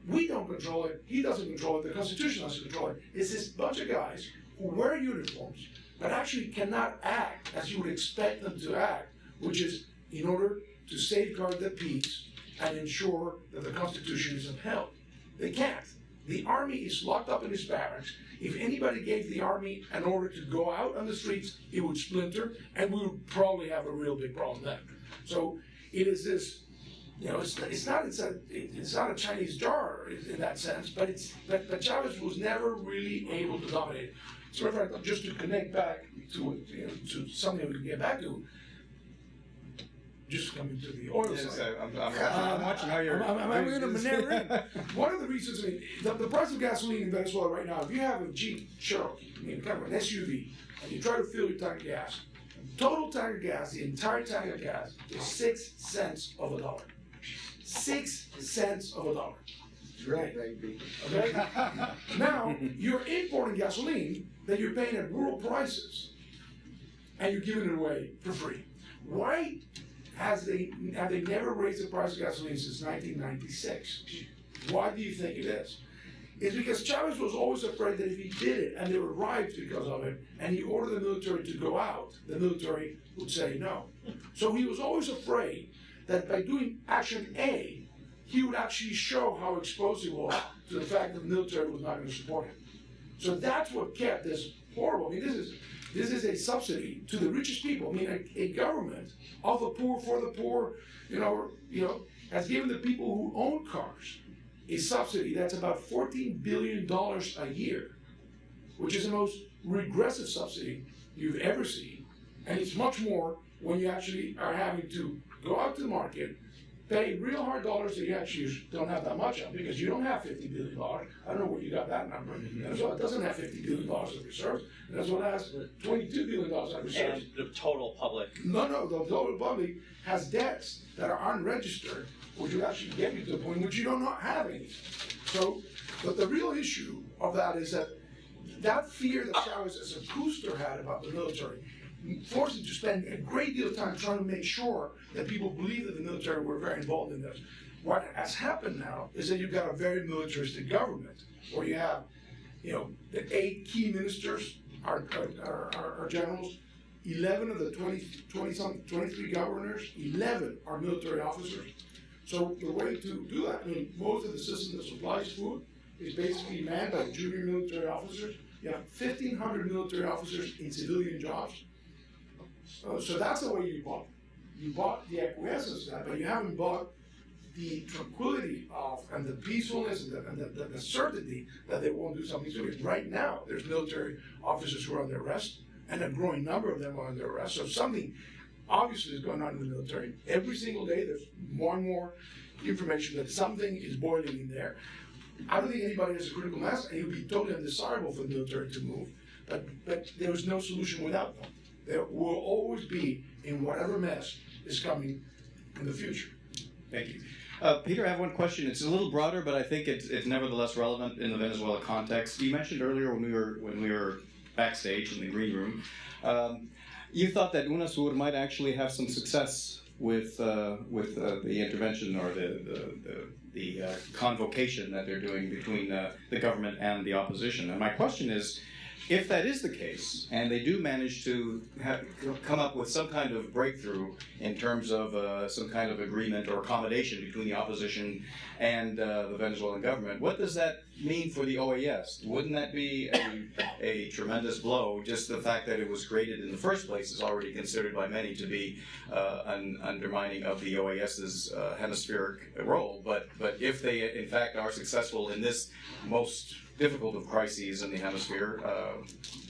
We don't control it, he doesn't control it, the Constitution doesn't control it. It's this bunch of guys who wear uniforms, but actually cannot act as you would expect them to act, which is in order to safeguard the peace and ensure that the Constitution is upheld. They can't. The army is locked up in its barracks. If anybody gave the army an order to go out on the streets, it would splinter, and we would probably have a real big problem then. So it is this, it's not a Chinese jar in that sense, but Chavez was never really able to dominate. So in fact, just to connect back to something we can get back to, just coming to the oil side. I'm watching how you're. I'm going to narrow in. One of the reasons, the price of gasoline in Venezuela right now, if you have a Jeep Cherokee, kind of an SUV, and you try to fill your tank of gas, total tank of gas, the entire tank of gas, is 6 cents of a dollar. 6 cents of a dollar. Right, baby. Okay? Now, you're importing gasoline that you're paying at world prices, and you're giving it away for free. Why have they never raised the price of gasoline since 1996? Why do you think it is? It's because Chavez was always afraid that if he did it, and there were riots because of it, and he ordered the military to go out, the military would say no. So he was always afraid that by doing action A, he would actually show how exposed he was to the fact that the military was not going to support him. So that's what kept this horrible. I mean, this is a subsidy to the richest people. I mean, a government of the poor for the poor, has given the people who own cars a subsidy that's about $14 billion a year, which is the most regressive subsidy you've ever seen, and it's much more when you actually are having to go out to the market, pay real hard dollars that you actually don't have that much of, because you don't have $50 billion. I don't know where you got that number. Venezuela doesn't have $50 billion of reserves. Venezuela has $22 billion of reserves. And the total public. No, the total public has debts that are unregistered, which would actually get you to the point in which you don't have any. So, but the real issue of that is that fear that Chavez as a booster had about the military forced him to spend a great deal of time trying to make sure that people believe that the military were very involved in this. What has happened now is that you've got a very militaristic government, where you have, the 8 key ministers are generals, 11 of the 23 governors, 11 are military officers. So the way to do that, most of the system that supplies food is basically manned by junior military officers. You have 1,500 military officers in civilian jobs. So that's the way you bought. You bought the acquiescence of that, but you haven't bought the tranquility of, and the peacefulness, and the certainty that they won't do something to it. Right now, there's military officers who are under arrest, and a growing number of them are under arrest. So something obviously is going on in the military. Every single day, there's more and more information that something is boiling in there. I don't think anybody has a critical mass, and it would be totally undesirable for the military to move, but there is no solution without them. There will always be in whatever mess is coming in the future. Thank you. Peter, I have one question. It's a little broader, but I think it's nevertheless relevant in the Venezuela context. You mentioned earlier when we were backstage in the green room, you thought that UNASUR might actually have some success with the intervention or the convocation that they're doing between the government and the opposition. And my question is, if that is the case, and they do manage to come up with some kind of breakthrough in terms of some kind of agreement or accommodation between the opposition and the Venezuelan government, what does that mean for the OAS? Wouldn't that be a tremendous blow? Just the fact that it was created in the first place is already considered by many to be an undermining of the OAS's hemispheric role. But if they, in fact, are successful in this most difficult of crises in the hemisphere,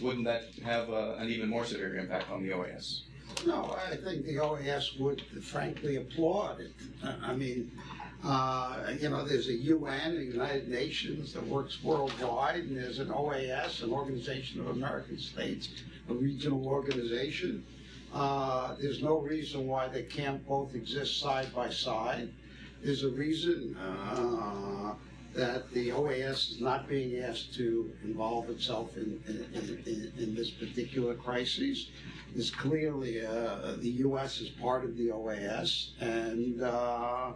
wouldn't that have an even more severe impact on the OAS? No, I think the OAS would frankly applaud it. I mean, there's a UN, the United Nations, that works worldwide, and there's an OAS, an Organization of American States, a regional organization. There's no reason why they can't both exist side by side. There's a reason that the OAS is not being asked to involve itself in this particular crisis. There's clearly the U.S. is part of the OAS, and the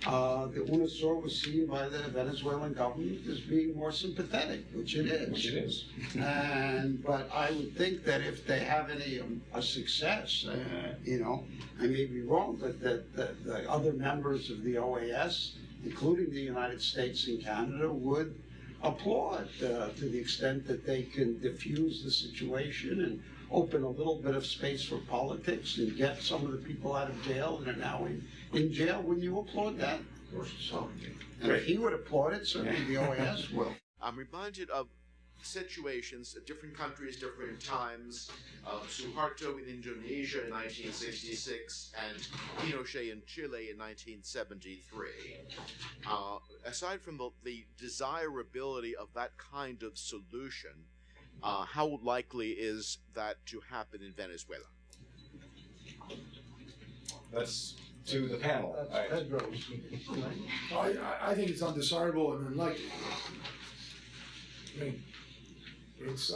UNASUR was seen by the Venezuelan government as being more sympathetic, which it is. Which it is. But I would think that if they have any success, I may be wrong, but that the other members of the OAS, including the United States and Canada, would applaud to the extent that they can diffuse the situation and open a little bit of space for politics and get some of the people out of jail that are now in jail. Wouldn't you applaud that? Of course, so. And if he would applaud it, certainly the OAS will. I'm reminded of situations at different countries, different times. Suharto in Indonesia in 1966 and Pinochet in Chile in 1973. Aside from the desirability of that kind of solution, how likely is that to happen in Venezuela? That's to the panel. I think it's undesirable and unlikely. I mean, it's,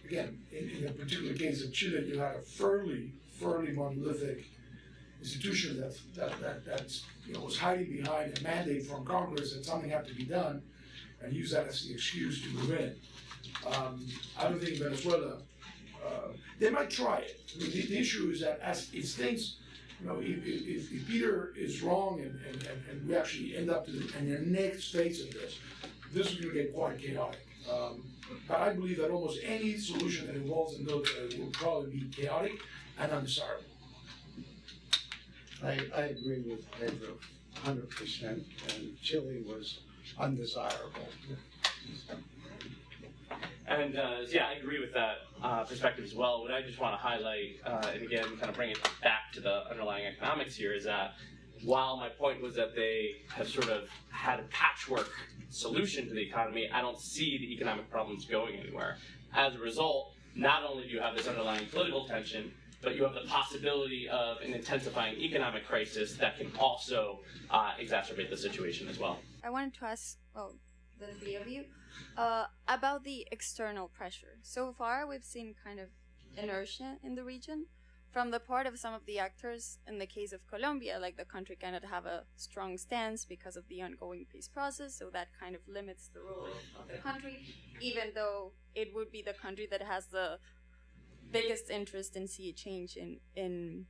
again, in a particular case of Chile, you had a fairly monolithic institution that was hiding behind a mandate from Congress that something had to be done, and use that as the excuse to move in. I don't think Venezuela, they might try it. I mean, the issue is that if things, if Peter is wrong and we actually end up in the next phase of this is going to get quite chaotic. But I believe that almost any solution that involves the military will probably be chaotic and undesirable. I agree with Pedro 100%, and Chile was undesirable. And I agree with that perspective as well, what I just want to highlight, and again, kind of bring it back to the underlying economics here, is that while my point was that they have sort of had a patchwork solution to the economy, I don't see the economic problems going anywhere. As a result, not only do you have this underlying political tension, but you have the possibility of an intensifying economic crisis that can also exacerbate the situation as well. I wanted to ask, the three of you, about the external pressure. So far, we've seen kind of inertia in the region from the part of some of the actors. In the case of Colombia, like the country cannot have a strong stance because of the ongoing peace process, so that kind of limits the role of the country, even though it would be the country that has the biggest interest in see a change in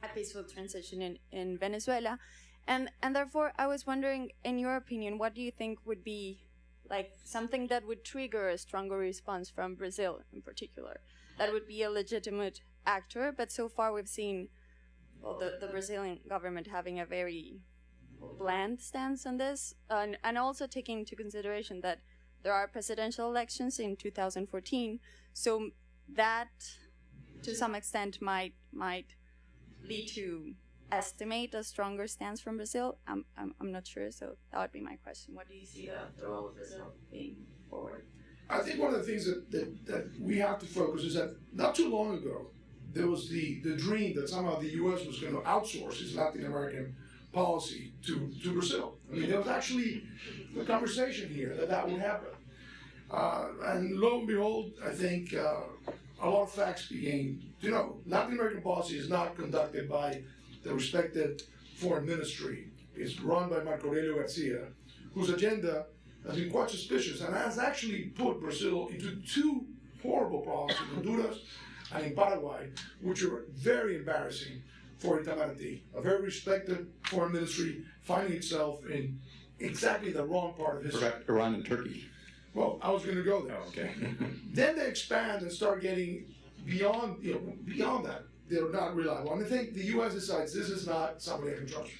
a peaceful transition in Venezuela. And therefore, I was wondering, in your opinion, what do you think would be like something that would trigger a stronger response from Brazil in particular? That would be a legitimate actor, but so far we've seen the Brazilian government having a very bland stance on this, and also taking into consideration that there are presidential elections in 2014, so that to some extent might lead to estimate a stronger stance from Brazil. I'm not sure, so that would be my question. What do you see the role of Brazil being forward? I think one of the things that we have to focus is that not too long ago, there was the dream that somehow the U.S. was going to outsource its Latin American policy to Brazil. I mean, there was actually a conversation here that would happen. And lo and behold, I think a lot of facts became, Latin American policy is not conducted by the respected foreign ministry. It's run by Marco Aurelio Garcia, whose agenda has been quite suspicious and has actually put Brazil into two horrible problems in Honduras and in Paraguay, which are very embarrassing for Itamaraty, a very respected foreign ministry finding itself in exactly the wrong part of history. Correct, Iran and Turkey. Well, I was going to go there. Oh, okay. Then they expand and start getting beyond that. They're not reliable. And I think the U.S. decides this is not somebody I can trust.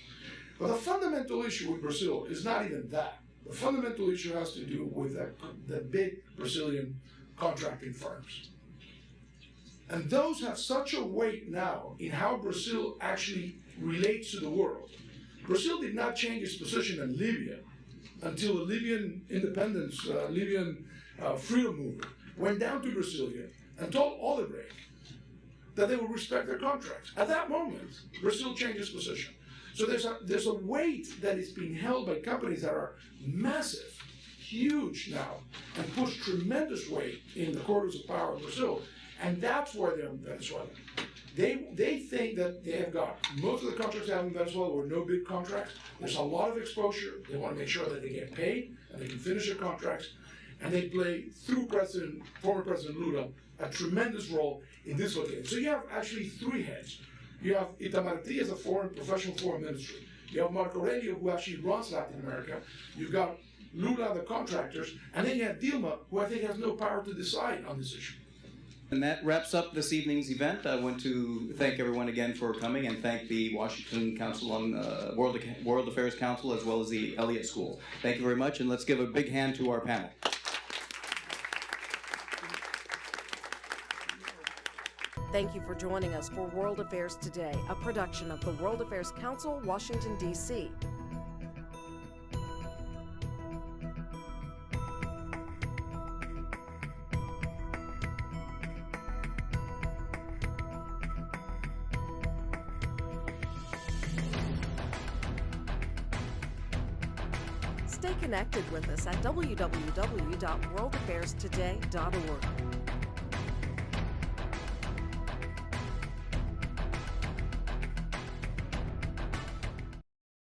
But the fundamental issue with Brazil is not even that. The fundamental issue has to do with the big Brazilian contracting firms. And those have such a weight now in how Brazil actually relates to the world. Brazil did not change its position in Libya until the Libyan independence, Libyan freedom movement went down to Brasilia and told Odebrecht that they would respect their contracts. At that moment, Brazil changed its position. So there's a weight that is being held by companies that are massive, huge now, and push tremendous weight in the corridors of power of Brazil. And that's where they're in Venezuela. They think that they have got most of the contracts they have in Venezuela were no big contracts. There's a lot of exposure. They want to make sure that they get paid and they can finish their contracts. And they play, through former President Lula, a tremendous role in this location. So you have actually three heads. You have Itamaraty as a professional foreign ministry. You have Marco Aurelio, who actually runs Latin America. You've got Lula, the contractors, and then you have Dilma, who I think has no power to decide on this issue. And that wraps up this evening's event. I want to thank everyone again for coming and thank the Washington Council on World Affairs Council as well as the Elliott School. Thank you very much, and let's give a big hand to our panel. Thank you for joining us for World Affairs Today, a production of the World Affairs Council, Washington, D.C. Stay connected with us at www.worldaffairstoday.org.